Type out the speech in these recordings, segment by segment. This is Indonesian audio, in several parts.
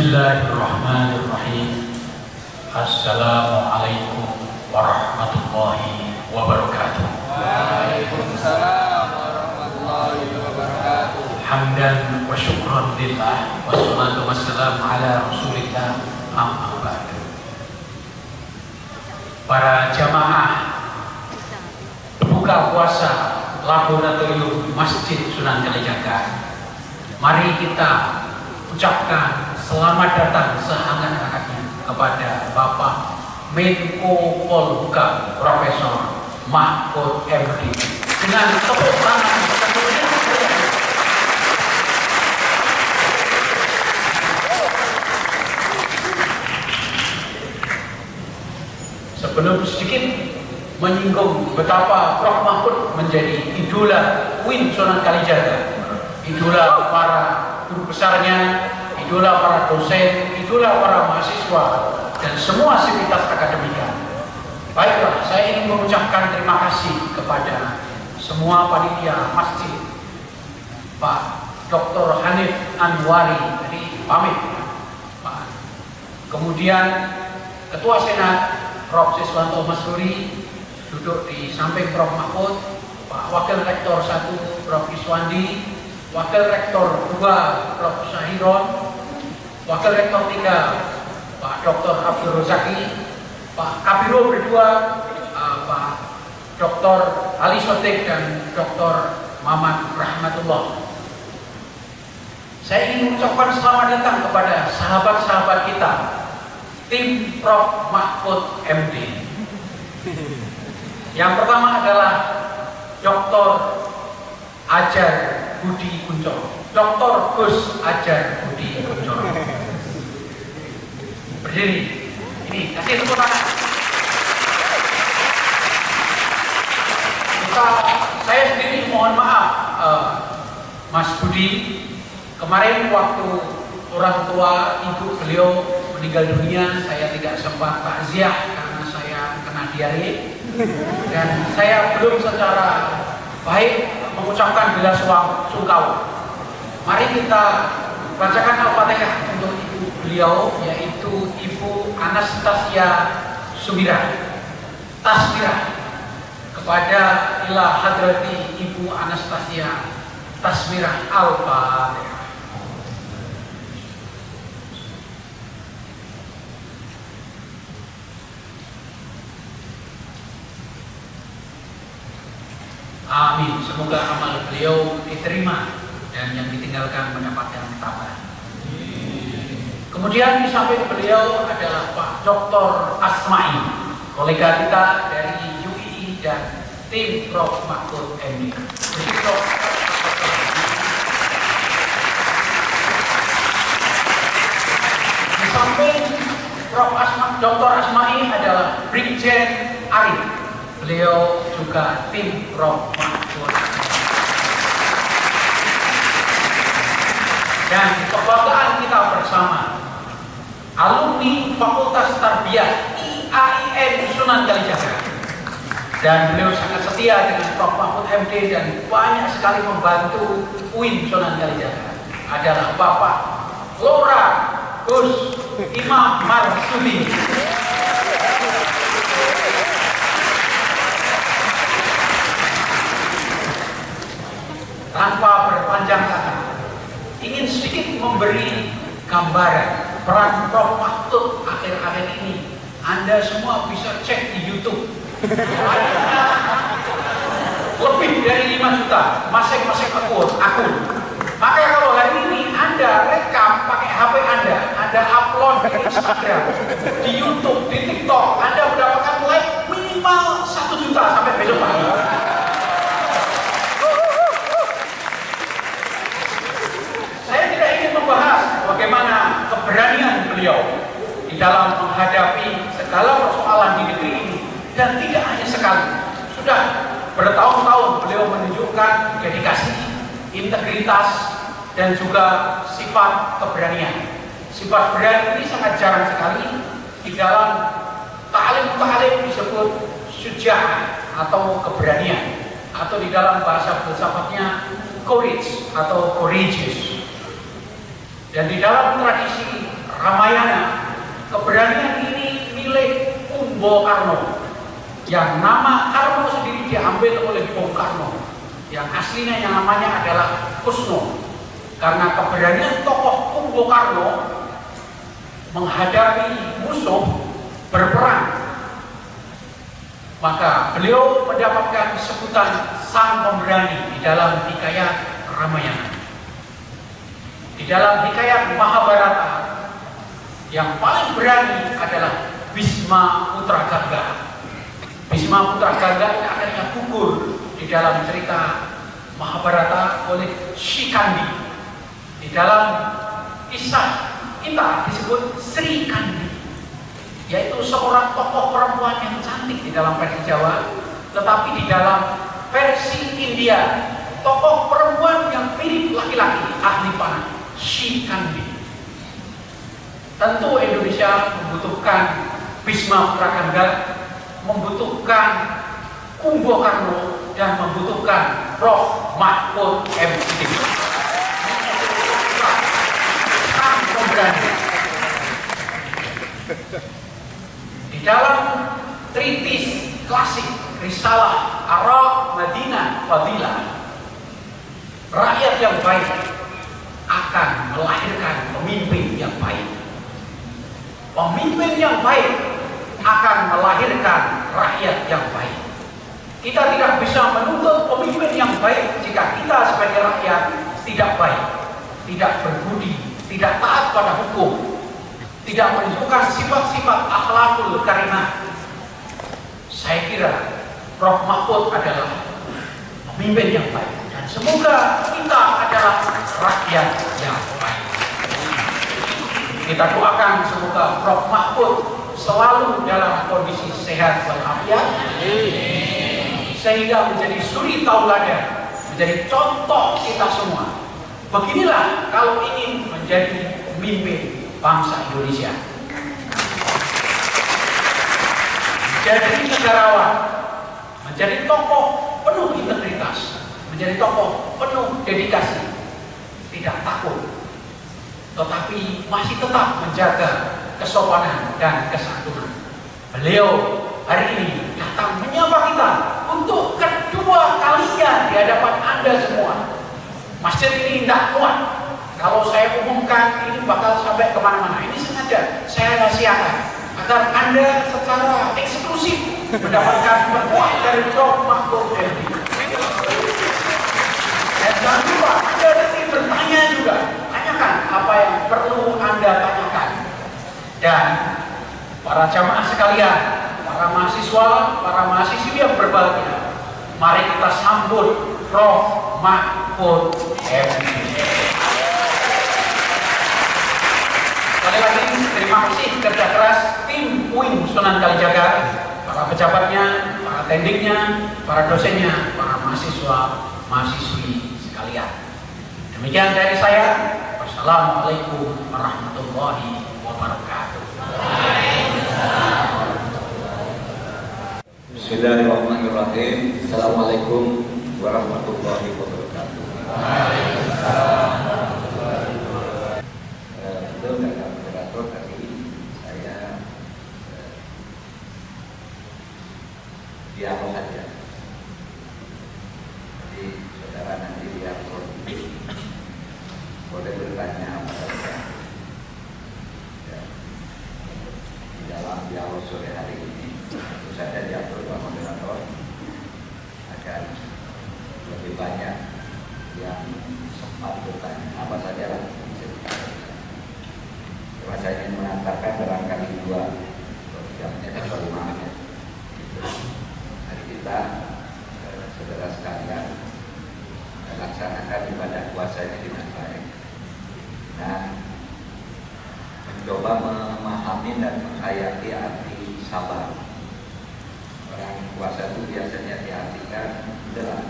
Bismillahirrahmanirrahim. Assalamualaikum warahmatullahi wabarakatuh. Waalaikumsalam warahmatullahi wabarakatuh. Hamdan wa syukran lillah, wassalatu wassalamu ala rasulillah, amma ba'du. Para jamaah buka puasa Laboratorium Masjid Sunan Kalijaga, mari kita ucapkan selamat datang sehangat-hangatnya kepada Bapak Menko Polhukam Profesor Mahfud MD dengan tepuk tangan. Sebelum sedikit menyinggung betapa Prof Mahfud menjadi idola UIN Sunan Kalijaga, idola para guru besarnya, idola para dosen, idola para mahasiswa, dan semua sivitas akademika. Baiklah, saya ingin mengucapkan terima kasih kepada semua panitia masjid, Pak Dr. Hanif Anwari, tadi pamit, Pak. Kemudian Ketua Senat Prof. Siswanto Masruri duduk di samping Prof. Mahfud, Pak Wakil Rektor 1 Prof. Iswandi, Wakil Rektor 2 Prof. Sahiron, Wakil Rektor 3 Pak Dr. Abdul Rozaki, Pak Kabiro berdua, Pak Dr. Ali Sotik dan Dr. Mamat Rahmatullah. Saya ingin mengucapkan selamat datang kepada sahabat-sahabat kita, tim Prof. Mahfud MD. Yang pertama adalah Dr. Ajar Budi Kuncoro, Dr. Gus Ajar Budi Kuncoro. Berdiri, ini kasih tepuk tangan. Saya sendiri mohon maaf, Mas Budi, kemarin waktu orang tua ibu beliau meninggal dunia, saya tidak sempat takziah karena saya kena diare dan saya belum secara baik mengucapkan bela sungkawa. Mari kita bacakan Al-Fatihah untuk ibu beliau, yaitu Ibu Anastasia Sumirah Tasmirah. Kepada ila hadrati Ibu Anastasia Tasmirah, Al-Fatihah. Amin. Semoga amal beliau diterima dan yang ditinggalkan mendapatkan tambahan. Kemudian di samping beliau adalah Pak Dr. Asma'i, kolega kita dari UII dan tim Prof Mahfud MD. Di samping Dr. Asma'i adalah Brigjen Arif. Beliau juga tim Prof Mahfud. Dan kebanggaan kita bersama, alumni Fakultas Tarbiyah IAIN Sunan Kalijaga. Dan beliau sangat setia dengan Prof Mahfud MD dan banyak sekali membantu UIN Sunan Kalijaga. Adalah Bapak Lora Gus Imam Marsudi. Tanpa berpanjang kata, ingin sedikit memberi gambaran peran Prof Mahfud akhir-akhir ini. Anda semua bisa cek di YouTube. Lebih dari 5 juta masing-masing akun. Maka kalau hari ini Anda rekam pakai HP Anda upload di Instagram, di YouTube, di TikTok, Anda mendapatkan like minimal 1 juta sampai besok pagi. Membahas bagaimana keberanian beliau di dalam menghadapi segala persoalan di negeri ini, dan tidak hanya sekali, sudah bertahun-tahun beliau menunjukkan dedikasi, integritas, dan juga sifat keberanian. Sifat berani ini sangat jarang sekali di dalam ta'alim disebut syuja'ah atau keberanian, atau di dalam bahasa filsafatnya courage atau courageous. Dan di dalam tradisi Ramayana, keberanian ini milik Kumbakarna. Yang nama Karno sendiri diambil oleh Bung Karno. Yang aslinya yang namanya adalah Kusno. Karena keberanian tokoh Kumbakarna menghadapi musuh berperang, maka beliau mendapatkan sebutan Sang Pemberani di dalam hikayat Ramayana. Di dalam hikayat Mahabharata, yang paling berani adalah Bhisma Putra Gangga. Bhisma Putra Gangga yang akhirnya gugur di dalam cerita Mahabharata oleh Shikandi. Di dalam kisah kita disebut Sri Kandi, yaitu seorang tokoh perempuan yang cantik di dalam versi Jawa, tetapi di dalam versi India tokoh perempuan yang mirip laki-laki, ahli panah, Shikandi. Tentu Indonesia membutuhkan Bhisma Putra Gangga, membutuhkan Kumbakarna, dan membutuhkan Prof. Mahfud MD. Sang Pemberani. Di dalam treatise klasik Risalah Arab Madinah Fadilah, rakyat yang baik akan melahirkan pemimpin yang baik. Pemimpin yang baik akan melahirkan rakyat yang baik. Kita tidak bisa menuntut pemimpin yang baik jika kita sebagai rakyat tidak baik, tidak berbudi, tidak taat pada hukum, tidak menunjukkan sifat-sifat akhlakul karimah. Saya kira Prof. Mahfud adalah pemimpin yang baik, dan semoga kita adalah rakyat yang baik. Kita doakan semoga Prof. Mahfud selalu dalam kondisi sehat walafiat, sehingga menjadi suri tauladan, menjadi contoh kita semua. Beginilah kalau ingin menjadi pemimpin bangsa Indonesia. Menjadi negarawan, menjadi tokoh penuh integritas, menjadi tokoh penuh dedikasi, tidak takut, tetapi masih tetap menjaga kesopanan dan kesantunan. Beliau hari ini datang menyapa kita untuk kedua kalinya di hadapan Anda semua. Masjid ini tidak kuat kalau saya umumkan ini bakal sampai kemana-mana. Ini sengaja saya rahasiakan agar Anda secara eksklusif mendapatkan berkuah dari Prof. Mahfud MD. Dan jangan lupa Anda nanti bertanya juga, tanyakan apa yang perlu Anda tanyakan. Dan para jamaah sekalian, para mahasiswa, para mahasiswi yang berbahagia, mari kita sambut Prof. Mahfud MD. Sekali lagi terima kasih kerja keras tim UIN Sunan Kalijaga, para pejabatnya, para tendingnya, para dosennya, para mahasiswa, mahasiswi sekalian. Demikian dari saya. Wassalamualaikum warahmatullahi wabarakatuh. Bismillahirrahmanirrahim. Assalamualaikum warahmatullahi wabarakatuh. Betul dalam moderator tadi saya dialog saja. Jadi saudara nanti diatur, boleh bertanya apa saja. Ya. Di dalam dialog sore hari ini tentu saja diatur oleh moderator agar lebih banyak yang sempat bertanya apa saja lah. Cuma saya ingin mengatakan barangkali 2 jamnya atau 5 menit. Mari kita saudara sekalian laksanakan ibadah puasa ini dengan baik dan mencoba memahami dan menghayati arti sabar. Orang puasa itu biasanya diartikan adalah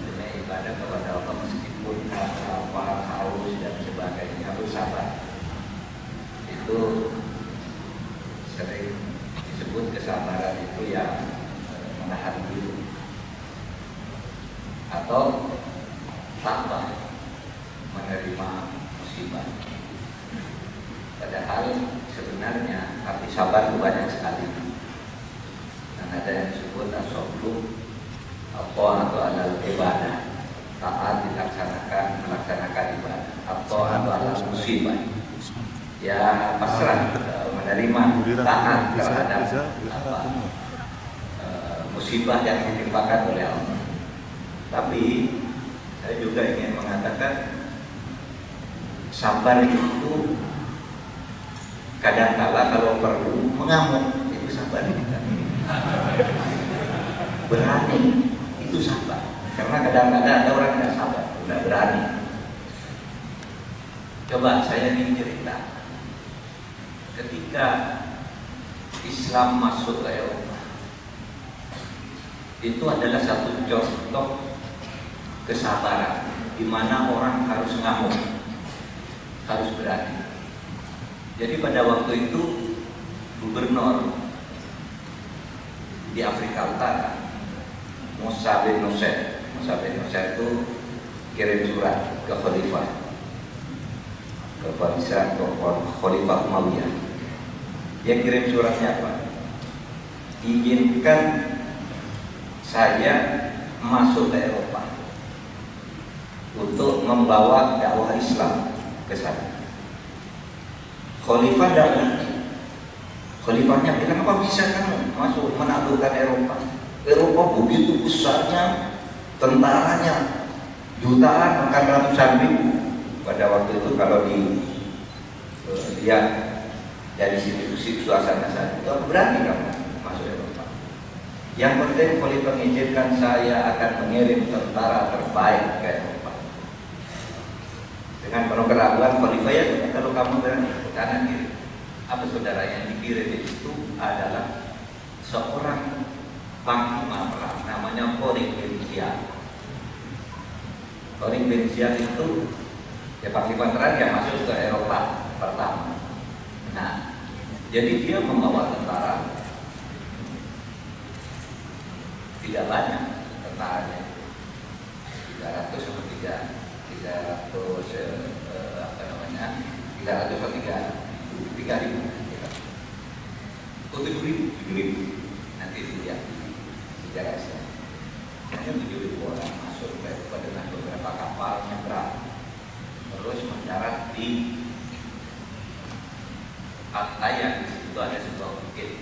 dunia ibadah kepada Allah meskipun lapar, haus dan sebagainya, bersabar. Itu sering disebut kesabaran itu yang menahan diri atau tanpa menerima musibah. Padahal ada yang disebut asobru atau alal ibadah, taat melaksanakan ibadah, atau alal musibah, ya pasrah menerima taat terhadap musibah yang ditimpakan oleh Allah. Tapi saya juga ingin mengatakan sabar itu kadang-kala kalau perlu mengamuk, itu sabar. Berani itu sabar. Karena kadang-kadang ada orang yang sabar, tidak berani. Coba saya ingin cerita. Ketika Islam masuk ke Eropa, itu adalah satu contoh kesabaran, di mana orang harus ngamuk, harus berani. Jadi pada waktu itu gubernur di Afrika Utara, Musa bin Nusayr itu kirim surat ke Khalifah Umayyah. Dia kirim suratnya apa? Izinkan saya masuk ke Eropa untuk membawa dakwah Islam ke sana. Khalifah tidak berani. Khalifahnya bilang, apa bisa kamu masuk menaklukkan Eropa? Eropa begitu besarnya, tentaranya jutaan, bahkan ratusan ribu. Pada waktu itu kalau dilihat dari situ suasana saat itu, berani kamu masuk Eropa. Yang penting Khalifah mengizinkan saya akan mengirim tentara terbaik ke Eropa. Dengan penuh keraguan Khalifah, ya kalau kamu berani ke kanan kiri. Apa saudara yang dikirim itu adalah seorang panglima perang, namanya Tariq bin Ziyad. Tariq bin Ziyad itu ya panglima perang yang masuk ke Eropa pertama. Nah, jadi dia membawa tentara tidak banyak, tentaranya 300 atau 300 atau 3.000, atau 7.000, nanti dilihat sejarah Islam. Hanya 7.000 orang masuk ke Eropa dengan beberapa kapal nyebrang, terus mendarat di pantai yang di situ ada sebuah bukit.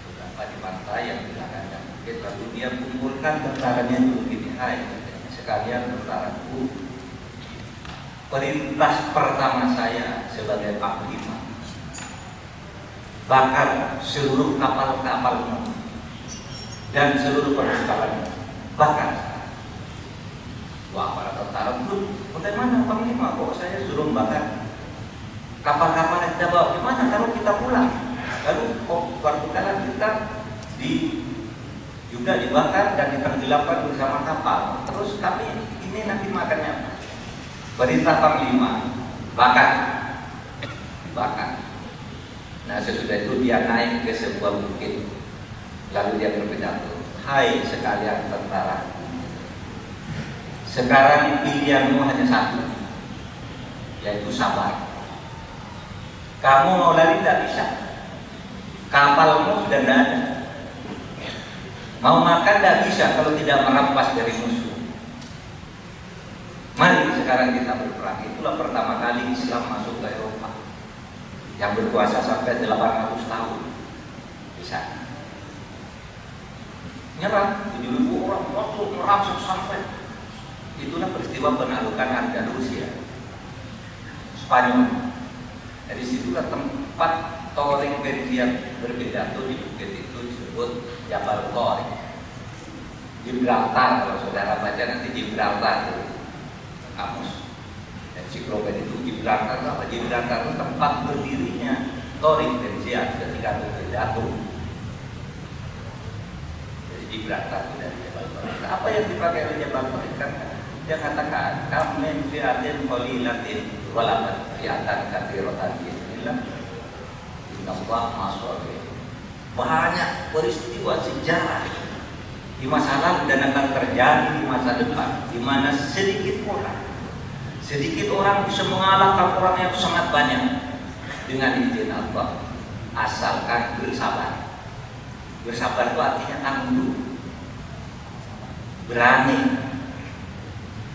Beberapa di pantai yang di belakangnya bukit, lalu dia kumpulkan tentaranya dulu gini, hai sekalian tentaraku, perintah pertama saya sebagai panglima, bakar seluruh kapal-kapalmu dan seluruh perbekalanmu, bakar. Wah, para tentara pun, bagaimana panglima kok saya suruh bakar kapal-kapal yang kita bawa? Gimana kalau kita pulang? Lalu perbekalan kita juga dibakar dan ditenggelamkan bersama kapal. Terus kami ini nanti makannya apa? Perintah panglima, bakar. Nah, sesudah itu dia naik ke sebuah bukit, lalu dia berpidato, hai sekalian tentara, sekarang pilihanmu hanya satu, yaitu sabar. Kamu mau lari tidak bisa, kapalmu sudah tidak ada. Mau makan tidak bisa kalau tidak merampas dari musuh. Mari sekarang kita berperang. Itulah pertama kali Islam masuk ke Eropa, yang berkuasa sampai 800 tahun di sana. Nyerang 7.000 orang masuk merasuk sampai. Itulah peristiwa penaklukan Andalusia, Spanyol. Dari situlah tempat Tariq bin Ziyad berpidato di bukit itu disebut Jabal Tariq. Gibraltar, kalau saudara baca nanti Gibraltar itu kamus ensiklopedia itu. Gibraltar itu apa? Gibraltar itu tempat berdirinya Tariq bin Ziyad ketika berpidato. Jadi Gibraltar itu dari Jabal Tariq. Apa yang dipakai oleh Jabal Tariq? Kan dia katakan kamen fi'atin qalilatin walakat fi'atan katsiratan bi'illah innallaha ma'as-sabirin. Banyak peristiwa sejarah di masa lalu dan akan terjadi di masa depan, di mana sedikit orang bisa mengalahkan orang yang sangat banyak dengan izin Allah, asalkan bersabar. Bersabar itu artinya tangguh, berani.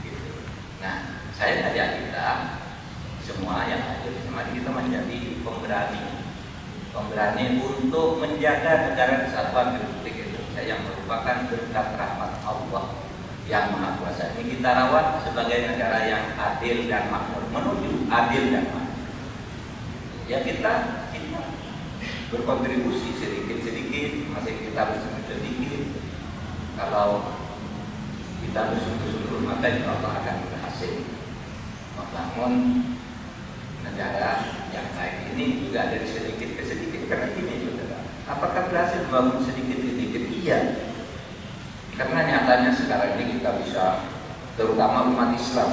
Gitu. Nah, saya ngajak kita semua yang hadir, mari kita menjadi pemberani untuk menjaga negara kesatuan Republik Indonesia yang merupakan berkat rahmat Allah yang Maha Kuasa. Ini kita rawat sebagai negara yang adil dan makmur, menuju adil dan makmur. Ya kita berkontribusi sedikit-sedikit, masih kita bersungguh sedikit. Kalau kita bersungguh-sungguh, maka insya Allah akan berhasil membangun negara yang baik ini juga dari sedikit ke sedikit. Karena ini saudara, apakah berhasil membangun sedikit ke sedikit? Iya. Karena nyatanya sekarang ini kita bisa, terutama umat Islam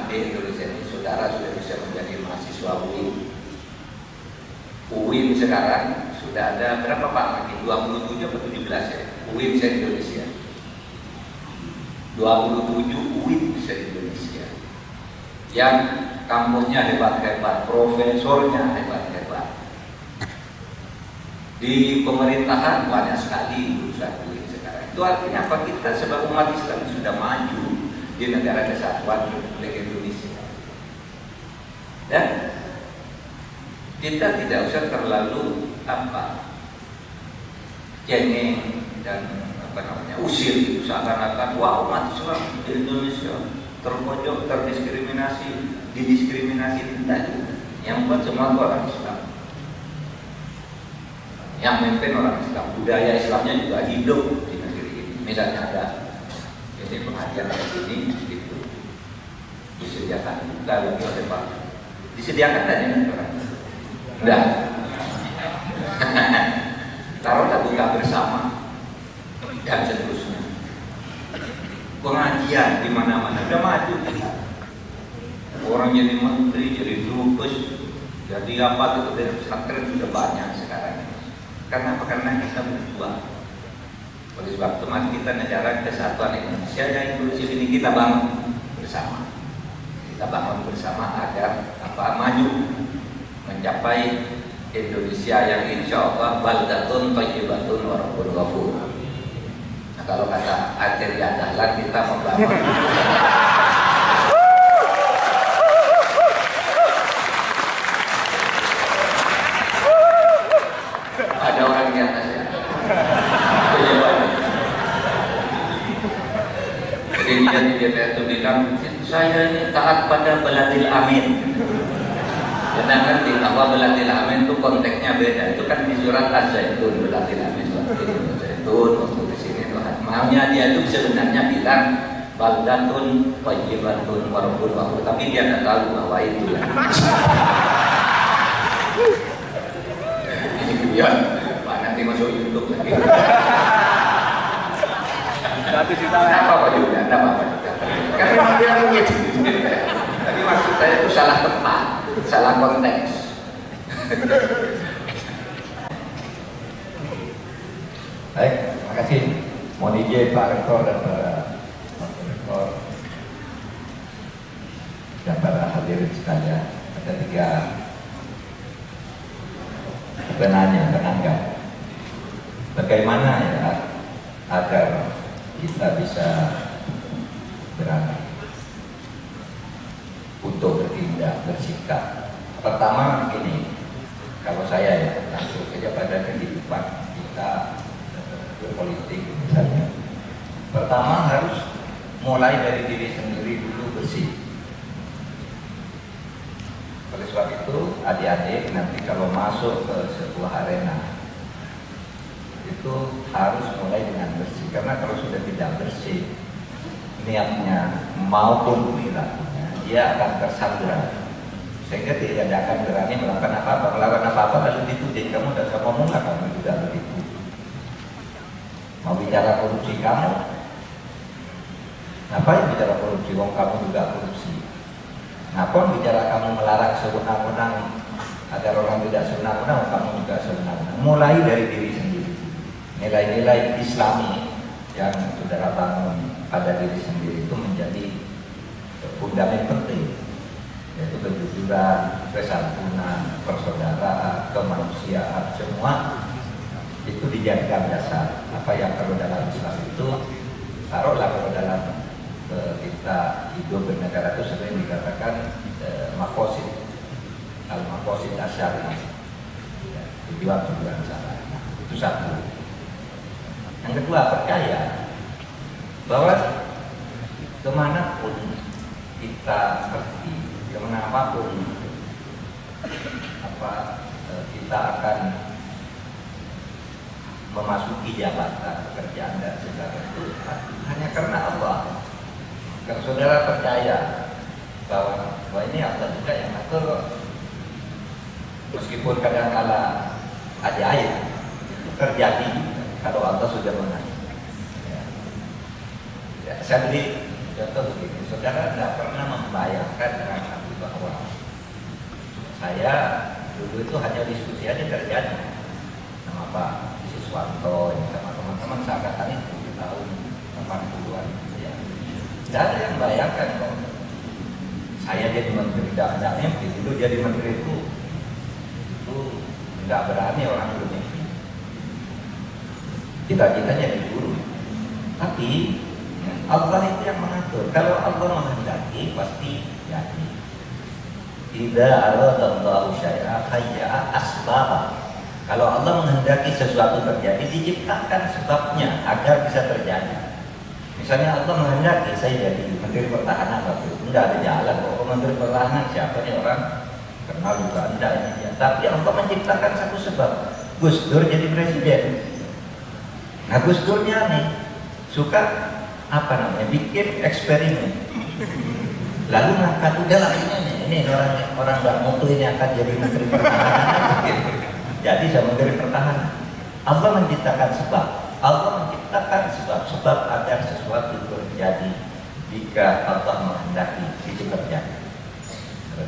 di Indonesia ini, saudara sudah bisa menjadi mahasiswa UIN sekarang sudah ada berapa Pak? Lagi 27 atau 17 ya? UIN se-Indonesia. 27 UIN se-Indonesia. Yang kampusnya hebat-hebat, profesornya hebat-hebat. Di pemerintahan banyak sekali lulusan UIN sekarang. Itu artinya apa? Kita sebagai umat Islam sudah maju di negara kesatuan Republik Indonesia. Dan kita tidak usah terlalu cengeng dan usir itu, seakan-akan wah umat Islam di Indonesia terpojok, didiskriminasi. Tidak juga. Yang buat semua itu orang Islam, yang memimpin orang Islam, budaya Islamnya juga hidup di negeri ini. Misalnya ada ini pengajian di sini gitu, disediakan buka lagi oleh Pak, disediakan tadi orang. Enggak. Taruhlah buka bersama dan seterusnya. Pengajian di mana-mana udah maju kita. Orang jadi menteri, jadi dubes, jadi apa itu dari pesantren sudah banyak sekarang. Karena apa? Karena kita berjuang. Oleh sebab itu mari kita negara kesatuan Indonesia yang inklusif ini kita bangun bersama. Kita bangun bersama agar maju mencapai Indonesia yang insya Allah baldatun thayyibatun wa rabbun ghafur. Nah, kalau kata Akhirnya Dahlan, kita membangun ada orang di atas ya. Jadi dia di DPR itu bilang, saya ini taat pada baladil amin. Kita ngerti bahwa baladil amin itu konteksnya beda. Itu kan di surat Az-Zaitun, baladil amin Zaitun waktu di sini Tuhan. Maunya dia itu sebenarnya bilang baldatun thayyibatun wa rabbun ghafur, tapi dia tidak tahu bahwa itu ini dia Pak, nanti masuk YouTube lagi. Tidak apa-apa juga. Karena memang dia begitu. Tapi maksud saya itu salah tempat, salah konteks. Baik, terima kasih. Mohon izin Pak Rektor dan para Rektor dan para hadirin sekalian. Ada 3 penanya. Bagaimana ya agar kita bisa berani untuk bertindak, bersikap. Pertama begini, kalau saya ya langsung saja pada kehidupan kita berpolitik misalnya. Pertama harus mulai dari diri sendiri dulu, bersih. Oleh sebab itu adik-adik nanti kalau masuk ke sebuah arena itu harus mulai dengan bersih, karena kalau sudah tidak bersih niatnya maupun perilakunya dia akan tersandra sehingga tidak akan berani melakukan apa-apa lalu dituding kamu tidak usah ngomong lah, kamu juga begitu. Mau bicara korupsi kamu, ngapain bicara korupsi? Wong kamu juga korupsi. Ngapain bicara kamu melarang sewenang-wenang agar orang tidak sewenang-wenang, kamu juga sewenang-wenang. Mulai dari diri sendiri. Nilai-nilai Islami yang saudara bangun pada diri sendiri itu menjadi fundament penting, yaitu kejujuran, kesantunan, persaudaraan, kemanusiaan, semua itu dijadikan dasar. Apa yang perlu dalam Islam itu, taruhlah kalau dalam kita hidup bernegara itu sering dikatakan makosid, al-makosid asyari, ya, tujuan-tujuan sana. Nah, itu satu. Yang kedua, percaya bahwa kemanapun kita pergi, kemanapun kita akan memasuki jabatan pekerjaan dan segala itu hanya karena Allah. Kalau saudara percaya bahwa ini Allah juga yang atur, meskipun kadang-kala ada air itu terjadi kalau Allah sudah mengatur. Ya, saya beri contoh begini, saudara tidak pernah membayangkan dengan hati bahwa saya dulu itu hanya diskusi aja terjadi sama Pak Siswanto sama teman-teman seangkatan itu di tahun 80-an ya. Tidak ada yang bayangkan kok saya jadi menteri, tidak mimpi dulu jadi menteri itu nggak berani orang belum mimpi, cita-citanya di guru. Tapi Allah itu yang mengatur. Kalau Allah menghendaki pasti jadi. Tidak aradallahu syai'a hayya asbab. Kalau Allah menghendaki sesuatu terjadi, diciptakan sebabnya agar bisa terjadi. Misalnya Allah menghendaki saya jadi menteri pertahanan waktu itu, tidak ada jalan. Kok menteri pertahanan siapa nih orang kenal juga tidak ini ya. Tapi Allah menciptakan satu sebab. Gus Dur jadi presiden. Nah Gus Durnya nih suka apa namanya bikin eksperimen. Lalu ngangkat udahlah ini orang nggak mutu ini akan jadi menteri pertahanan gitu. Jadi saya menteri pertahanan. Allah menciptakan sebab. Allah menciptakan sebab agar sesuatu terjadi jika Allah menghendaki itu terjadi.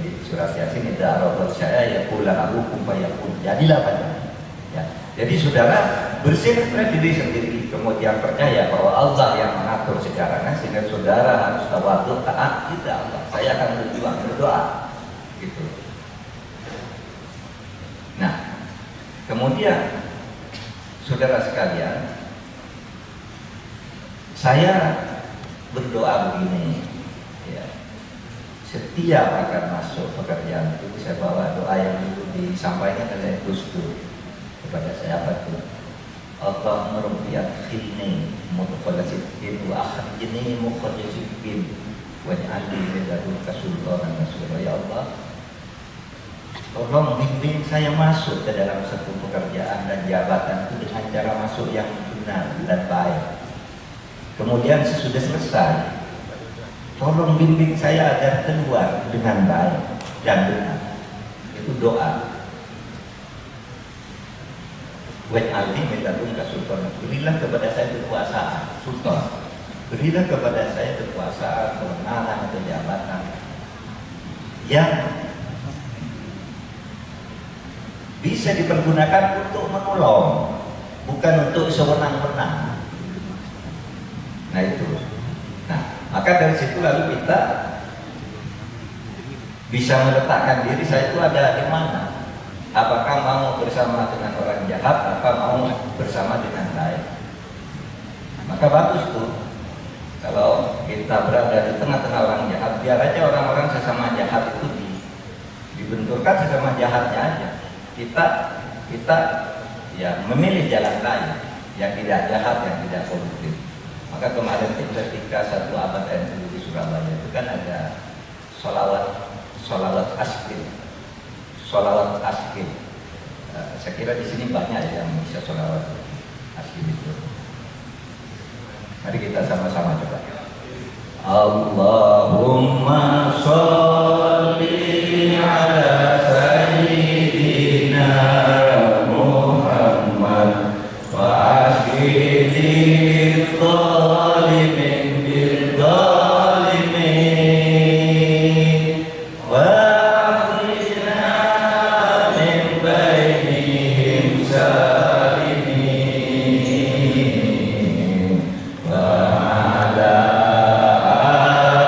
Di surat Yasin itu arafat saya ya qula lahu kun fayakun. Jadilah pada. Ya. Jadi saudara bersihkan diri sendiri, kemudian percaya bahwa Allah yang mengatur segalanya, sehingga saudara harus tawadhu taat kepada Allah. Saya akan berjuang berdoa, gitu. Nah, kemudian saudara sekalian, saya berdoa begini, ya. Setiap akan masuk pekerjaan itu saya bawa doa yang dulu disampaikan oleh Gus Dur kepada saya apa itu? Allah merupiat khilni mutfalasikin wa akhrijni mukhrajisikin waj'alni min ladunka sultanan nasira. Ya Allah, tolong bimbing saya masuk ke dalam satu pekerjaan dan jabatan itu dengan cara masuk yang benar dan baik. Kemudian sesudah selesai, tolong bimbing saya agar keluar dengan baik dan benar. Itu doa. Waj'alni min ladunka sultanan. Berilah kepada saya kekuasaan, sultan. Berilah kepada saya kekuasaan, kewenangan atau jabatan yang bisa dipergunakan untuk menolong, bukan untuk sewenang-wenang. Nah itu. Nah, maka dari situ lalu kita bisa meletakkan diri saya itu ada di mana. Apakah mau bersama dengan orang jahat, apa mau bersama dengan baik? Maka bagus tuh kalau kita berada di tengah-tengah orang jahat, biar aja orang-orang sesama jahat itu dibenturkan sesama jahatnya aja. Kita ya memilih jalan lain yang tidak jahat, yang tidak koruptif. Maka kemarin ketika satu abad NU di Surabaya itu kan ada sholawat askin. Saya kira di sini banyak yang bisa sholawat askin itu. Mari kita sama-sama coba. Allahumma sholli ala sayyidina Muhammad wa ashdil zalimin bil zalimin wa akhrina min bainihim salimin wa ala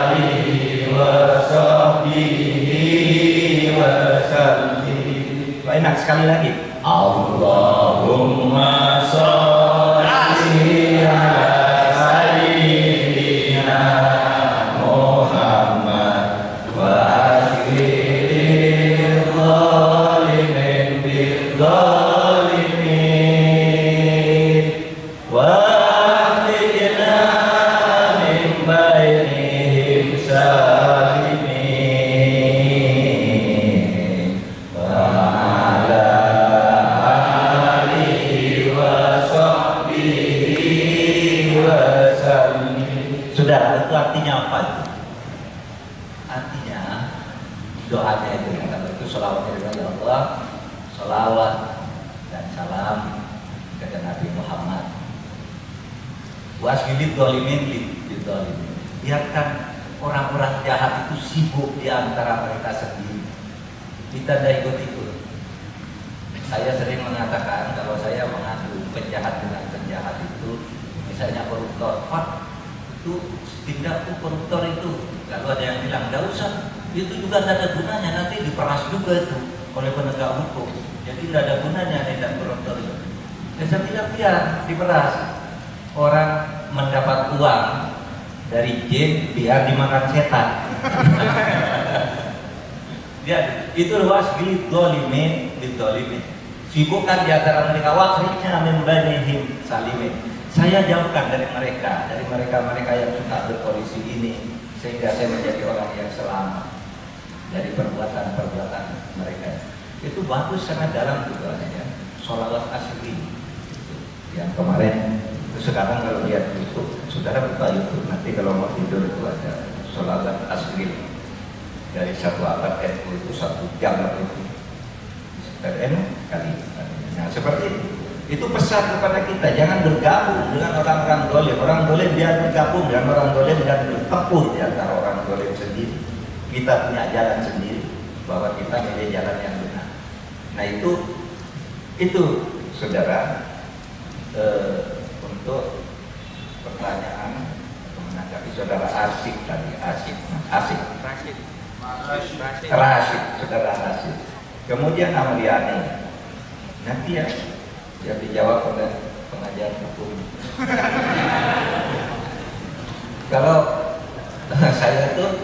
alihi wa sahbihi wa sallim. Enak sekali lagi. Allahumma itu artinya apa itu? Artinya doanya itu ya, kalau itu sholawatnya ya Allah, sholawat dan salam kepada Nabi Muhammad. Wasgilid dolimin lid dolimin. Biarkan orang-orang jahat itu sibuk di antara mereka sendiri. Kita tidak ikut-ikut. Saya sering mengatakan kalau saya mengadu penjahat dengan penjahat itu, misalnya koruptor, Pak, itu tindak koruptor itu. Lalu ada yang bilang, tidak usah, itu juga tidak ada gunanya, nanti diperas juga itu oleh penegak hukum. Jadi tidak ada gunanya tindak koruptor itu. Saya tidak biar diperas. Orang mendapat uang dari jin biar dimakan setan. Ya, itu luas dolimin. Sibukkan di antara mereka wakrinya membanihim salimin. Saya jauhkan dari mereka yang suka berpolisi ini, sehingga saya menjadi orang yang selamat dari perbuatan-perbuatan mereka. Itu bagus, sangat dalam juga ya. Sholawat asri yang kemarin. Sekarang kalau lihat YouTube, saudara buka YouTube, nanti kalau mau tidur itu ada sholawat asri dari 1 abad NU itu 1 jam itu kali. Nah seperti itu pesan kepada kita, jangan bergabung dengan orang-orang dolim. Orang dolim dia bergabung dengan orang dolim dan bertempur di antara orang dolim sendiri. Kita punya jalan sendiri, bahwa kita milih jalan yang benar. Nah itu saudara. Untuk pertanyaan menanggapi saudara Asyik tadi, Rashid, saudara Rashid. Kemudian Amriani, nanti ya dijawab oleh pengajar hukum. Kalau saya tuh,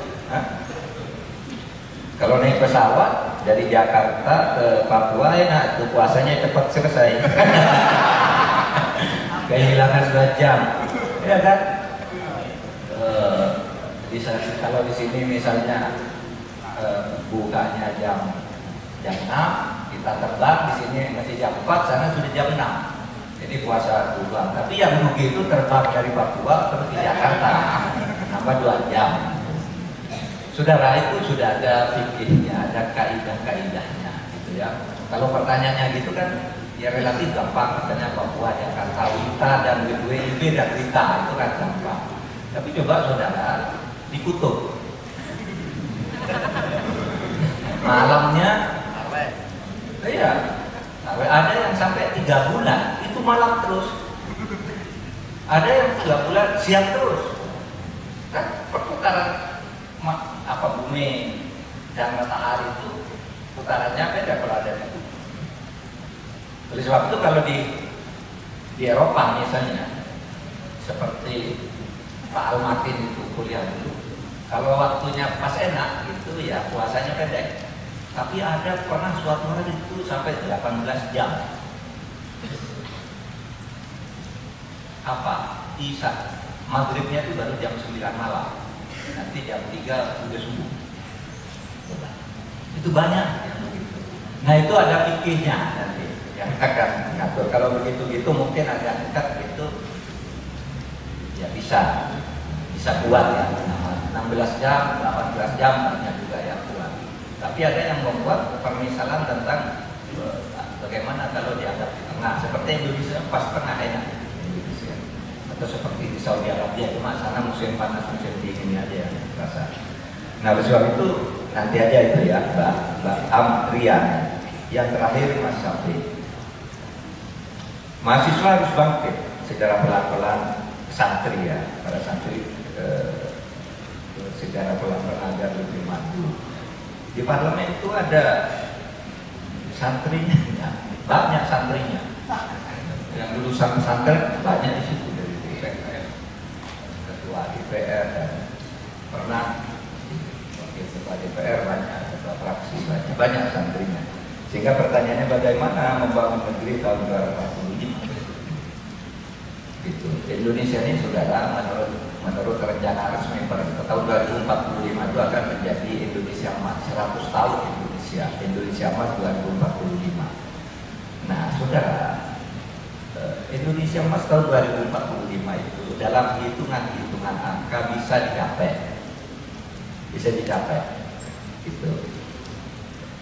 kalau naik pesawat dari Jakarta ke Papua, enak tuh puasanya cepat selesai. Kehilangan 2 jam, ya kan? Kalau di sini misalnya bukanya jam 6, kita terbang di sini masih jam 4, sana sudah jam 6. Jadi puasa duluan. Tapi yang rugi itu terbang dari Papua terus di Jakarta, nambah 2 jam. Saudara, itu sudah ada fikihnya, ada kaidah-kaidahnya, gitu ya. Kalau pertanyaannya gitu kan, ya relatif gampang, misalnya Papua, Jakarta, Wita dan WIB dan Wita, itu kan gampang. Tapi coba saudara di Kutub, malamnya, iya, ada yang sampai 3 bulan itu malam terus, ada yang 3 bulan siang terus. Kan perputaran bumi dan matahari itu putarannya beda kalau ada di Kutub. Oleh sebab itu kalau di Eropa misalnya, seperti Pak Al-Matin itu kuliah dulu, kalau waktunya pas enak itu ya puasanya pendek. Tapi ada pernah suatu hari itu sampai 18 jam. Apa? Isya, maghribnya itu baru jam 9 malam. Nanti jam 3 udah subuh. Itu banyak yang begitu. Nah itu ada fikihnya nanti yang akan mengatur. Kalau begitu mungkin agak dekat gitu, ya bisa kuat ya. 16 jam, 18 jam banyak juga yang kuat. Tapi ada yang membuat permisalan tentang bagaimana kalau dianggap di tengah. Seperti Indonesia pas tengah enak Indonesia. Atau seperti di Saudi Arabia, cuma sana musim panas musim dingin aja yang terasa. Nah oleh sebab itu nanti aja itu ya Mbak Amrian. Yang terakhir Mas Syafi. Mahasiswa harus bangkit secara pelan-pelan, santri ya, para santri secara pelan-pelan agar lebih maju. Di parlemen itu ada santrinya, banyak santrinya. Yang lulusan pesantren banyak di situ, dari DPR, ketua DPR, dan pernah wakil ketua DPR banyak, ketua fraksi banyak santrinya. Sehingga pertanyaannya bagaimana membangun negeri tahun 2045? Gitu. Indonesia ini saudara menurut rencana resmi tahun 2045 itu akan menjadi Indonesia emas, 100 tahun Indonesia emas 2045. Nah saudara, Indonesia Emas tahun 2045 itu dalam hitungan angka bisa dicapai, gitu.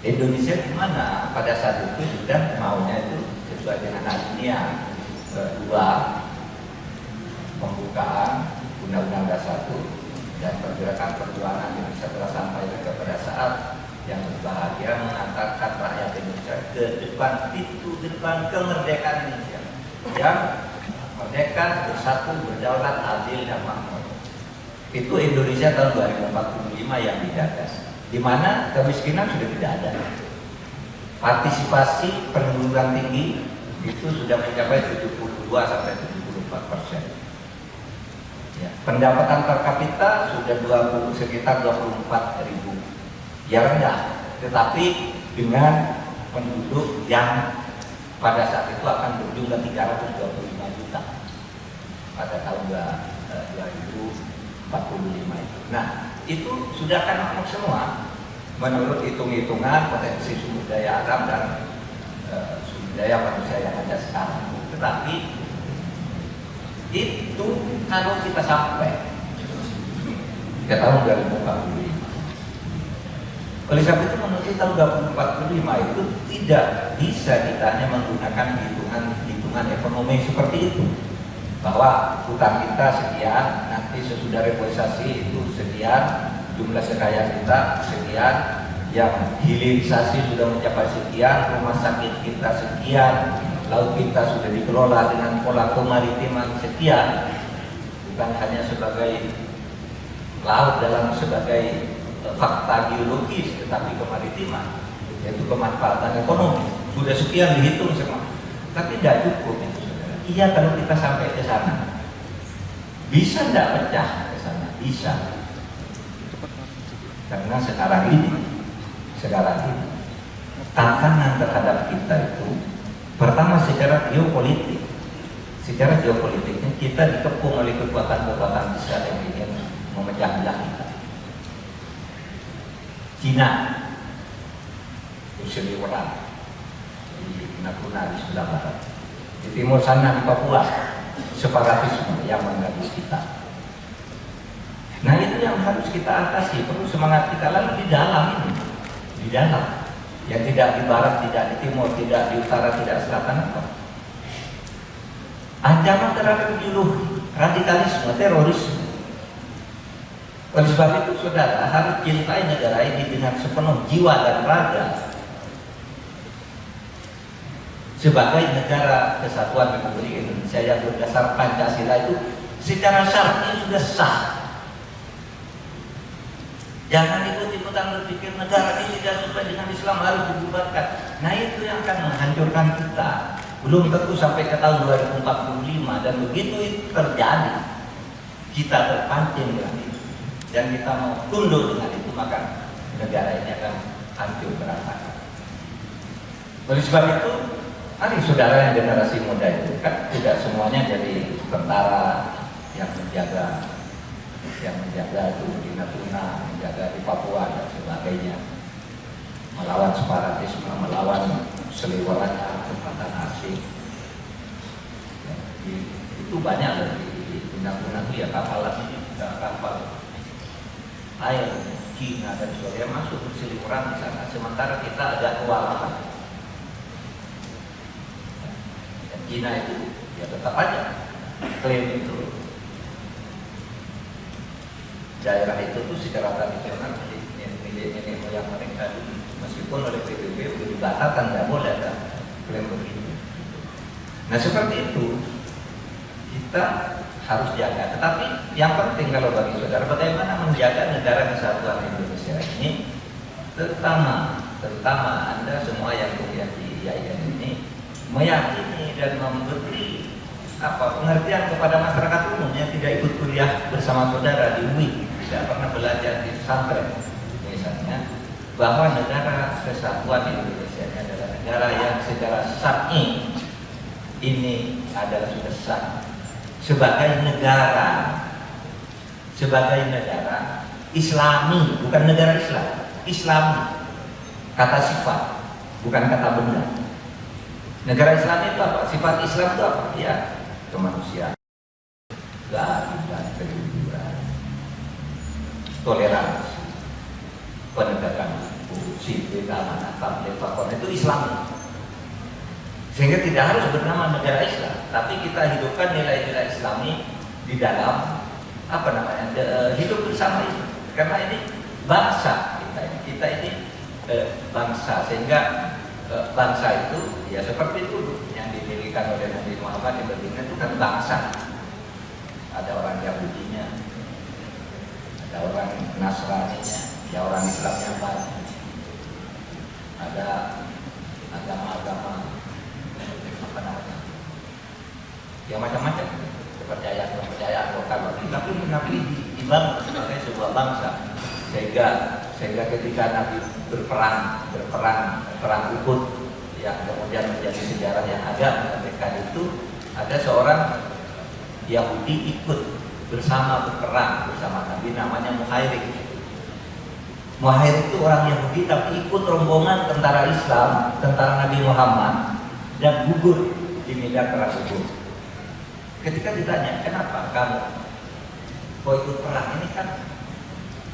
Indonesia di mana pada saat itu sudah maunya itu sesuai dengan alinea kedua pembukaan Undang-Undang Dasar 1 dan pergerakan perjuangan Indonesia telah sampai kepada saat yang berbahagia mengantarkan rakyat Indonesia ke depan kemerdekaan Indonesia yang merdeka, bersatu, berdaulat, adil dan makmur. Itu Indonesia tahun 2045 yang digagas, di mana kemiskinan sudah tidak ada. Partisipasi perguruan tinggi itu sudah mencapai 72 sampai 74%. Ya, pendapatan per kapita sudah sekitar 24.000, ya rendah, tetapi dengan penduduk yang pada saat itu akan berjumlah 325 juta pada tahun 2045 itu. Nah, itu sudah akan makmur semua menurut hitung-hitungan potensi sumber daya alam dan sumber daya manusia yang ada sekarang. Tetapi itu kalau kita sampai ke tahun 2045, oleh sebab itu menuju tahun 2045 itu tidak bisa kita hanya menggunakan hitungan ekonomi seperti itu, bahwa hutan kita sekian, nanti sesudah reforestasi itu sekian, jumlah kekayaan kita sekian, yang hilirisasi sudah mencapai sekian, rumah sakit kita sekian, laut kita sudah dikelola dengan pola kemaritiman sekian, bukan hanya sebagai laut sebagai fakta geologis, tetapi kemaritiman, yaitu kemanfaatan ekonomi sudah sekian dihitung semua. Tapi tidak cukup itu, saudara. Iya, kalau kita sampai ke sana, bisa tidak pecah ke sana? Bisa. Karena sekarang ini tantangan terhadap kita itu pertama secara geopolitik. Secara geopolitiknya kita dikepung oleh kekuatan-kekuatan besar yang ingin memecah belah kita. Cina, Usiliweran di Natuna di sebelah barat, di timur sana di Papua, separatisme yang mengganggu kita. Nah, itu yang harus kita atasi, perlu semangat kita. Lalu di dalam ini, yang tidak di barat, tidak di timur, tidak di utara, tidak selatan, apa? Ancaman terhadap ideologi, radikalisme, terorisme. Oleh sebab itu, saudara harus cintai negara ini dengan sepenuh jiwa dan raga. Sebagai negara kesatuan Republik Indonesia yang berdasar Pancasila itu secara syar'i sudah sah. Jangan ikut-ikutan berpikir negara ini tidak sesuai dengan Islam harus dibubarkan. Nah, itu yang akan menghancurkan kita. Belum tentu sampai ke tahun 2045, dan begitu itu terjadi, kita terpancing dengan itu dan kita mau tunduk dengan itu, maka negara ini akan hancur berantakan. Oleh sebab itu, mari saudara yang generasi muda itu kan tidak semuanya jadi tentara yang menjaga itu di Natuna, menjaga di Papua dan sebagainya, melawan separatisme, melawan seliwerannya kekuatan asing. Ya, itu banyak loh di Natuna itu ya, kapal air Cina dan sebagainya masuk berseliweran di sana, sementara kita agak kewalahan. Dan Cina itu ya tetap aja klaim itu daerah itu tuh secara tradisional milik moyang mereka dulu, meskipun oleh PBB sudah dibatalkan, tidak boleh ada klaim begitu. Nah, seperti itu kita harus jaga. Tetapi yang penting kalau bagi saudara, bagaimana menjaga negara kesatuan Indonesia ini, terutama Anda semua yang kuliah di IAIN ini, meyakini dan memberi pengertian kepada masyarakat umum yang tidak ikut kuliah bersama saudara di UI, tidak pernah belajar di pesantren misalnya, bahwa negara kesatuan Indonesia ini adalah negara yang secara syar'i ini adalah sudah sah sebagai negara Islami, bukan negara Islam, Islami, kata sifat bukan kata benda. Negara Islam itu apa? Sifat Islam itu apa? Ya, kemanusiaan, keadilan, kejujuran, toleransi, penegakan hukum, sipil, keamanan, tabligh, fakon, itu Islam. Sehingga tidak harus bernama negara Islam, tapi kita hidupkan nilai-nilai Islami di dalam hidup bersama ini. Karena ini bangsa kita ini bangsa, sehingga bangsa itu ya seperti itu yang dimilikan oleh Nabi Muhammad di Madinah itu kan bangsa. Ada orang Yahudinya, ada orang Nasraninya, ya orang Islamnya banyak, ada agama-agama yang macam-macam, kepercayaan lokal, tapi Nabi dibangun sebagai sebuah bangsa, sehingga ketika Nabi berperang Uhud yang kemudian menjadi sejarah yang ada ketika itu ada seorang Yahudi ikut berperang bersama Nabi, namanya Muhairik. Muhairik itu orang Yahudi tapi ikut rombongan tentara Islam, tentara Nabi Muhammad, dan gugur di medan perang Uhud. Ketika ditanya, kenapa kamu kau ikut perang, ini kan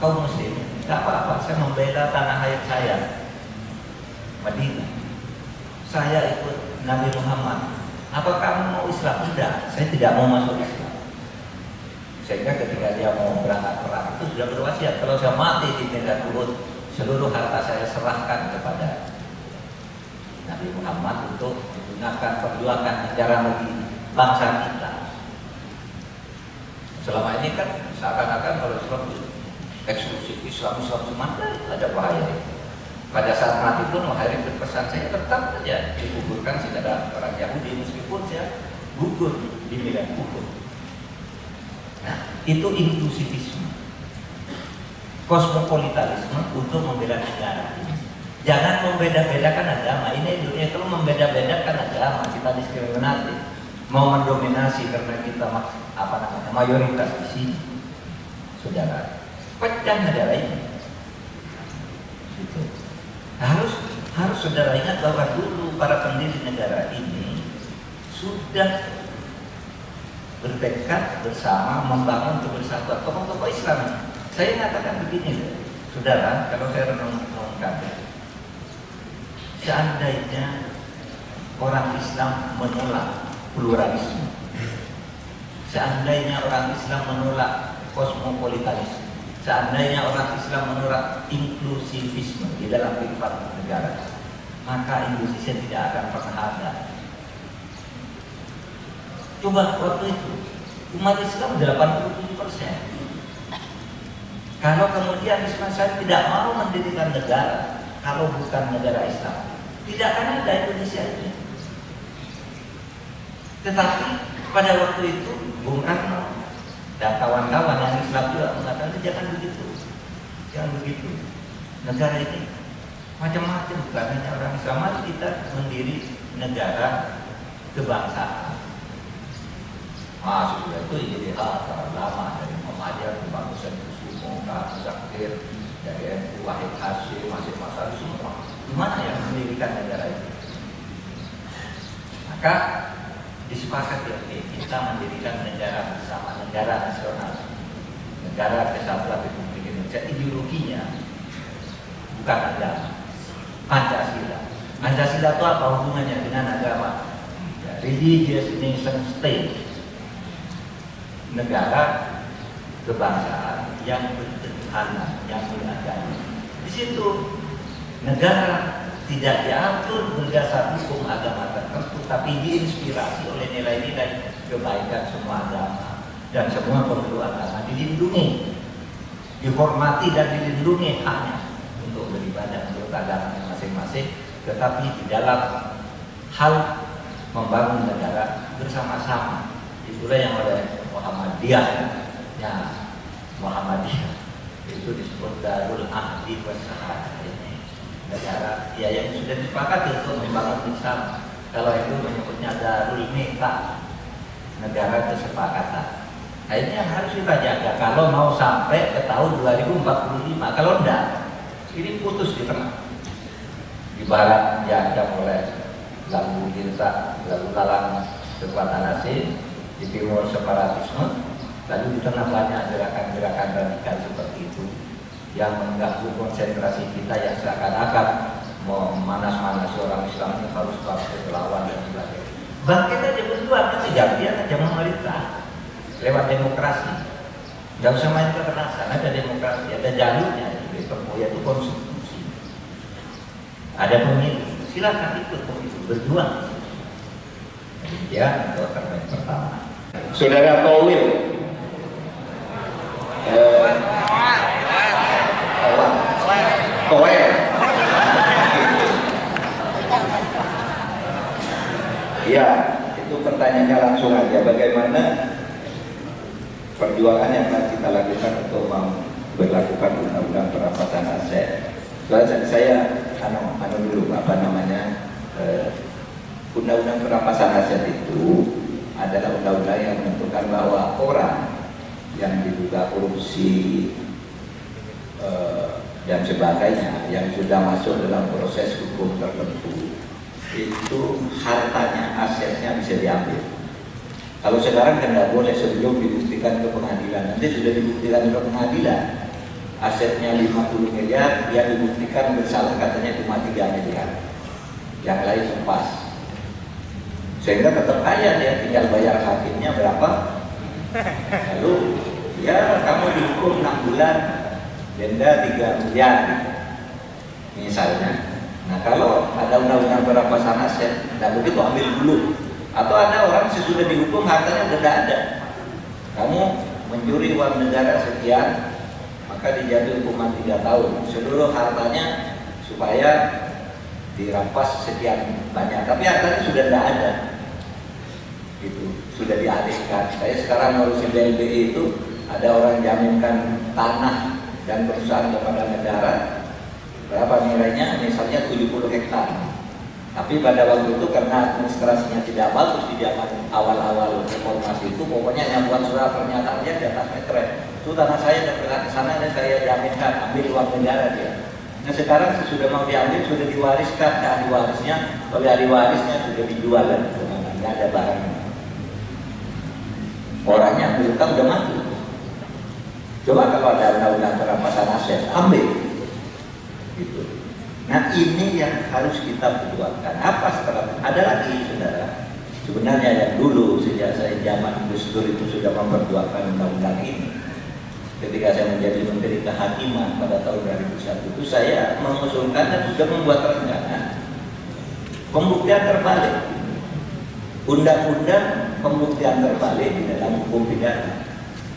kaum muslim? Tidak apa-apa, saya membela tanah air saya, Madinah. Saya ikut Nabi Muhammad. Apa kamu mau Islam? Tidak, saya tidak mau masuk Islam. Sehingga ketika dia mau berangkat perang itu sudah berwasiat, kalau saya mati di medan Uhud, seluruh harta saya serahkan kepada Nabi Muhammad untuk menggunakan perjuangan negara Madinah, bangsa kita. Selama ini kan seakan-akan kalau Islam itu eksklusif, Islam semata, ada bahaya. Pada saat mati pun Muhairik berpesan, saya tetap saja dikuburkan secara orang Yahudi meskipun saya gugur di medan Uhud. Nah, itu inklusivisme, kosmopolitanisme untuk membela negara. Jangan membeda-bedakan agama. Ini dunia, kalau membeda-bedakan agama kita diskriminatif, mau mendominasi karena kita mayoritas di sini, saudara, pecah negara ini. Gitu. Harus saudara ingat bahwa dulu para pendiri negara ini sudah bertekad bersama membangun kebersatuan tokoh-tokoh Islam. Saya katakan begini, saudara, kalau saya renungkan, seandainya orang Islam menolak pluralisme, seandainya orang Islam menolak kosmopolitanisme, seandainya orang Islam menolak inklusivisme di dalam kehidupan negara, maka Indonesia tidak akan pernah ada. Coba waktu itu umat Islam 87%. Kalau kemudian Islam saya tidak mau mendirikan negara, kalau bukan negara Islam, tidak akan ada Indonesia ini. Tetapi pada waktu itu Bung Karno dan kawan-kawan yang Islam juga mengatakan jangan begitu. Negara ini macam-macam, bukan hanya orang Islam. Mari kita mendiri negara kebangsaan. Sudah itu ide lama dari Muhammadiyah ke Bangsa Kusumo, ke Zakir, dari NU Wahid Hasyim, Masih Masal, semua. Gimana yang mendirikan negara ini? Maka disepakati, kita mendirikan negara bersama, negara nasional, negara kesatuan Republik Indonesia. Ideologinya bukan agama, Pancasila. Pancasila itu apa hubungannya dengan agama? Religious nation state, negara kebangsaan yang berketuhanan, yang beragama. Di situ negara tidak diatur berdasar hukum agama tertentu, tapi diinspirasi oleh nilai-nilai kebaikan semua agama, dan semua pemeluk agama dilindungi, dihormati dan dilindungi haknya untuk beribadah menurut agama masing-masing, tetapi di dalam hal membangun negara bersama-sama. Itulah yang oleh Muhammadiyah itu disebut Darul Ahdi Wassahadah, ini negara yang sudah disepakati untuk membangun bersama. Kalau itu menyebutnya Darul Mita, negara kesepakatan. Nah, ini yang harus kita jaga kalau mau sampai ke tahun 2045. Kalau enggak, ini putus di tengah. Di barat diancam oleh lalu minta, lalu dalam kekuatan asing, di timur separatisme, lalu di tengah banyak gerakan-gerakan radikal seperti itu yang mengganggu konsentrasi kita yang seakan-akan memanas-manasi orang Islam itu harus lawan dan sebagainya. Bangkit aja berjuang, itu jangan aja memerintah lewat demokrasi. Gak usah main kekerasan, ada demokrasi, ada jalurnya, yaitu konstitusi. Ada pemilu, silakan ikut pemilu, berjuang. Demikian untuk terbaik pertama. Saudara Towil, Toel. Ya, itu pertanyaannya langsung aja. Bagaimana perjuangan yang akan kita lakukan untuk memperlakukan undang-undang perampasan aset? Soalnya saya dulu undang-undang perampasan aset itu adalah undang-undang yang menentukan bahwa orang yang diduga korupsi dan sebagainya yang sudah masuk dalam proses hukum tertentu itu hartanya, asetnya bisa diambil. Kalau sekarang kan tidak boleh sebelum dibuktikan ke pengadilan. Nanti sudah dibuktikan ke pengadilan, asetnya 50 miliar, dia dibuktikan bersalah katanya cuma 3 miliar, yang lain lepas. Sehingga tetap kaya dia, tinggal bayar hakimnya berapa. Lalu ya kamu dihukum 6 bulan, denda 3 miliar misalnya. Nah kalau ada undang-undang perampasan aset, tidak begitu ambil dulu. Atau ada orang sesudah dihukum hartanya sudah tidak ada, kamu mencuri uang negara sekian, maka dijatuhi hukuman 3 tahun, seluruh hartanya supaya dirampas sekian banyak, tapi hartanya sudah tidak ada, gitu, sudah dialihkan. Saya sekarang ngurusin BLBI itu ada orang jaminkan tanah dan perusahaan kepada negara, berapa nilainya, misalnya 70 hektar. Tapi pada waktu itu karena administrasinya tidak bagus di zaman awal-awal reformasi itu, pokoknya yang buat surat pernyataannya di atas meter. Itu tanah saya dan ke sana dan saya jaminkan, ambil uang negara dia. Nah sekarang sudah mau diambil, sudah diwariskan ke ahli warisnya, oleh ahli warisnya sudah dijual dan nggak ada barangnya. Orangnya belum tahu udah mati. Coba kalau ada undang-undang perampasan aset, ambil. Gitu. Nah ini yang harus kita perjuangkan. Apa setelah ada lagi saudara? Sebenarnya yang dulu sejak saya zaman Gus Dur itu sudah memperjuangkan undang-undang ini. Ketika saya menjadi Menteri Kehakiman pada tahun 2001 itu saya mengusulkan dan sudah membuat rancangan pembuktian terbalik. Undang-undang pembuktian terbalik di dalam hukum pidana.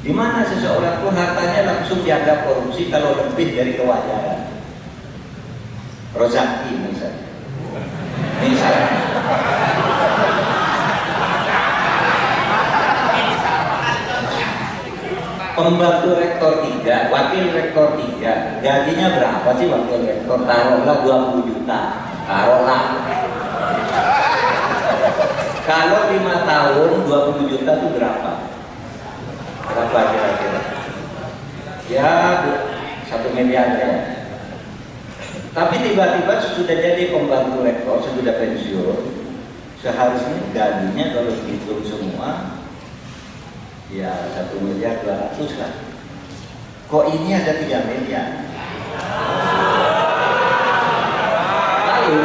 Di mana seseorang itu hartanya langsung dianggap korupsi kalau lebih dari kewajaran. Rozaki misalnya. Pembantu rektor 3, wakil rektor 3, gajinya berapa sih wakil rektor? Taruhlah 20 juta, taruhlah. Kalau 5 tahun 20 juta itu berapa? Berapa kira-kira? Ya 1 miliar ya. Tapi tiba-tiba sudah jadi pembantu rektor, sudah pensiun, seharusnya gajinya kalau dihitung semua ya 1 miliar 200 lah. Kok ini ada 3 miliar? Lalu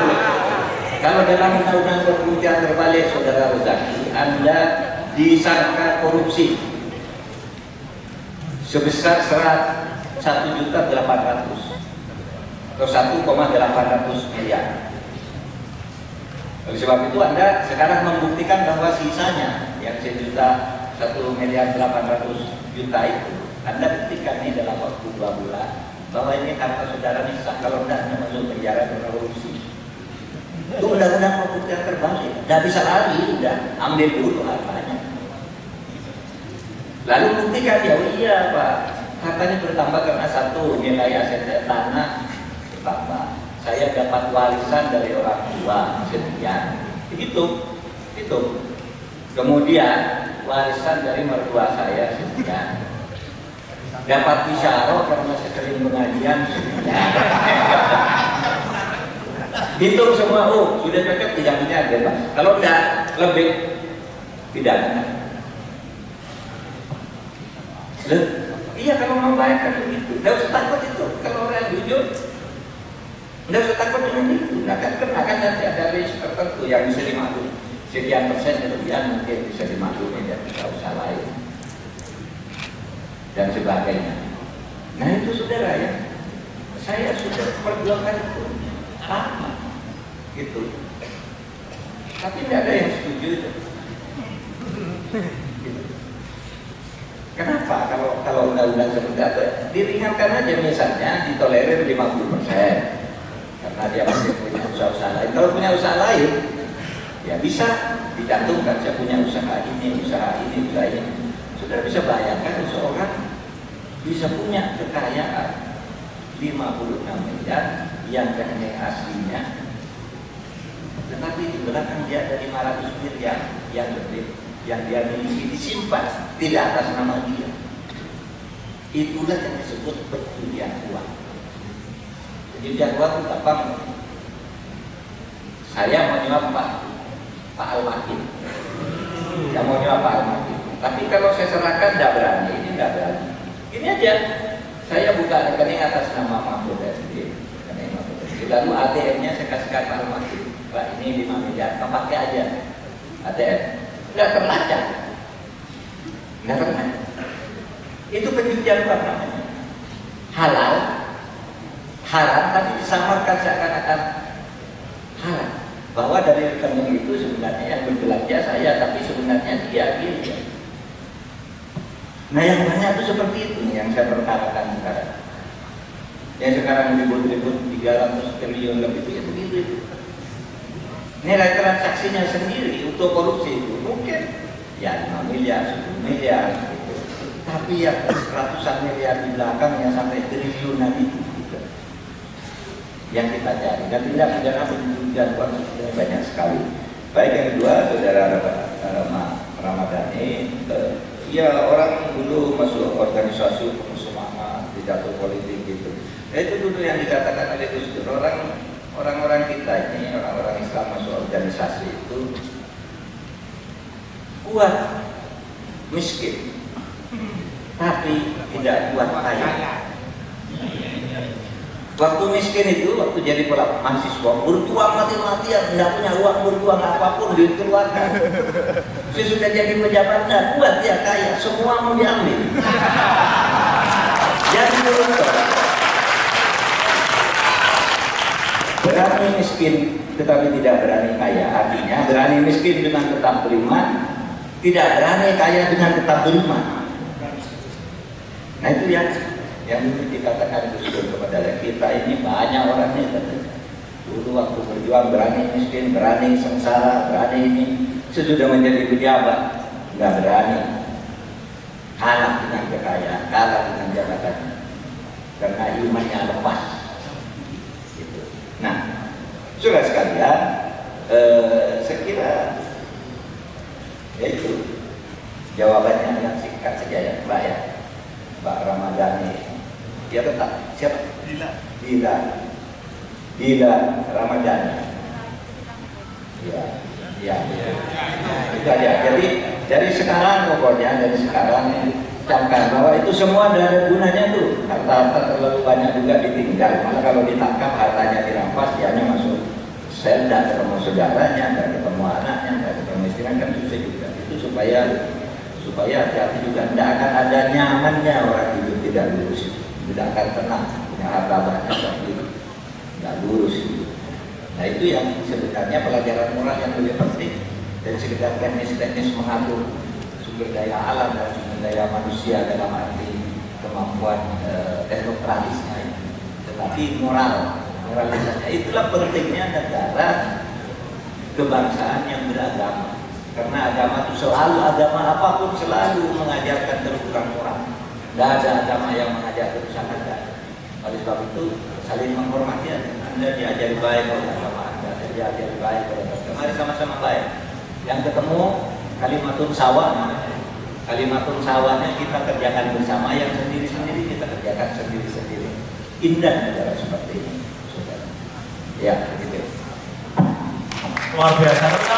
kalau dalam undang-undang pembuktian terbalik saudara Rozaki, Anda disangka korupsi sebesar 1.800.000 atau 1,800 miliar. Oleh sebab itu Anda sekarang membuktikan bahwa sisanya yang 1.800.000 itu Anda buktikan ini dalam waktu 2 bulan bahwa ini harta saudara bisa, kalau tidak masuk penjara karena korupsi. Itu undang-undang pembuktian terbalik, tidak bisa lagi, udah ambil dulu hartanya. Lalu buktikan ya, oh iya Pak, hartanya bertambah karena satu nilai aset tanah bertambah. Saya dapat warisan dari orang tua sekian. Itu. Kemudian warisan dari mertua saya sekian. Dapat isyarah karena saya sering pengajian sekian. hitung semua, oh sudah cocok 3 miliar bebas. Kalau enggak lebih tidak. Iya, kalau mau baik kan begitu. Nggak usah takut itu. Kalau orang jujur, nggak usah takut dengan itu. Nggak akan nanti ada range tertentu yang bisa dimaklumi. Sekian persen kerugian mungkin bisa dimaklumi dan tidak usah lain dan sebagainya. Nah itu saudara ya, saya sudah perjuangkan itu lama, gitu. Tapi tidak ada yang setuju itu. Kenapa? Kalau undang-undang seperti itu diringankan aja, misalnya ditolerir 50% karena dia masih punya usaha-usaha lain. Kalau punya usaha lain, ya bisa dicantumkan saya punya usaha ini. Sudah bisa bayangkan seorang bisa punya kekayaan 56 miliar yang rekening aslinya, tetapi di belakang dia ada 500 miliar yang lebih yang dia miliki disimpan tidak atas nama dia. Itulah yang disebut pencucian uang. Pencucian uang itu gampang. Saya mau nyuap Pak Al-Makin. Saya mau nyuap Pak Al-Makin. Tapi kalau saya serahkan tidak berani, ini tidak berani. Ini aja, saya buka rekening atas nama Mahfud SD. Lalu ATM-nya saya kasihkan Pak Al-Makin. Pak, ini 5 miliar, pakai aja ATM. Nggak terlacak. Itu pencucian uang namanya. Halal, haram, tapi disamarkan seakan-akan halal. Bahwa dari rekening itu sebenarnya yang berbelanja saya, tapi sebenarnya dia gitu. Nah yang banyak itu seperti itu yang saya perkarakan sekarang. Yang sekarang ribut-ribut 300 triliun lebih itu begitu itu. Nilai transaksinya sendiri untuk korupsi itu mungkin ya 5 miliar, 10 miliar gitu. Tapi ya ratusan miliar di belakangnya sampai triliunan itu gitu. Yang kita cari dan tidak pidana pencucian uang ini banyak sekali. Baik, yang kedua, saudara Ramadhani, ya orang dulu masuk organisasi semangat pidato politik gitu. Itu dulu yang dikatakan oleh Gus Dur, orang-orang kita ini, orang-orang Islam masuk organisasi itu kuat miskin, tapi tidak kuat kaya. Waktu miskin itu, waktu jadi mahasiswa, berjuang mati-matian, tidak punya uang, berjuang apapun dikeluarkan. Sesudah jadi pejabat, tidak kuat dia kaya, semua mau diambil. Jadi berani miskin tetapi tidak berani kaya, artinya berani miskin dengan tetap beriman, tidak berani kaya dengan tetap beriman. Nah itu yang dulu dikatakan Gus Dur kepada kita ini banyak orangnya katanya. Dulu waktu berjuang berani miskin, berani sengsara, berani ini, sesudah menjadi pejabat nggak berani, kalah dengan kekayaan, kalah dengan jabatannya karena imannya lepas. Gitu. Nah, saudara sekalian, saya kira yaitu jawabannya yang singkat saja ya, Mbak ya, Mbak Ramadhani. Ya tetap siapa? Bila Ramadhani. Ya. Itu aja. Jadi dari sekarang pokoknya dari sekarang camkan bahwa itu semua ada gunanya tuh. Harta terlalu banyak juga ditinggal. Malah kalau ditangkap hartanya dirampas, dianya masuk sel, tidak ketemu saudaranya, tidak ketemu anaknya, tidak ketemu istrinya, kan susah juga. Itu supaya hati-hati juga. Tidak akan ada nyamannya orang hidup tidak lurus. Tidak akan tenang, punya harta banyak tapi tidak lurus itu. Nah itu yang sebenarnya pelajaran moral yang lebih penting dari sekedar teknis-teknis mengatur sumber daya alam dan sumber daya manusia dalam arti kemampuan teknokratisnya itu. Tetapi moralitasnya itulah pentingnya negara kebangsaan yang beragama. Karena agama itu selalu, agama apapun selalu mengajarkan terukuran moral. Tidak ada agama yang mengajar kerusakan. Oleh sebab itu saling menghormati. Anda diajari baik oleh agama Anda, saya diajari baik oleh agama. Mari sama-sama baik. Yang ketemu kalimatun sawah, kalimatun sawahnya kita kerjakan bersama, yang sendiri-sendiri kita kerjakan sendiri-sendiri. Indah negara seperti ini, saudara. Ya, begitu. Luar biasa.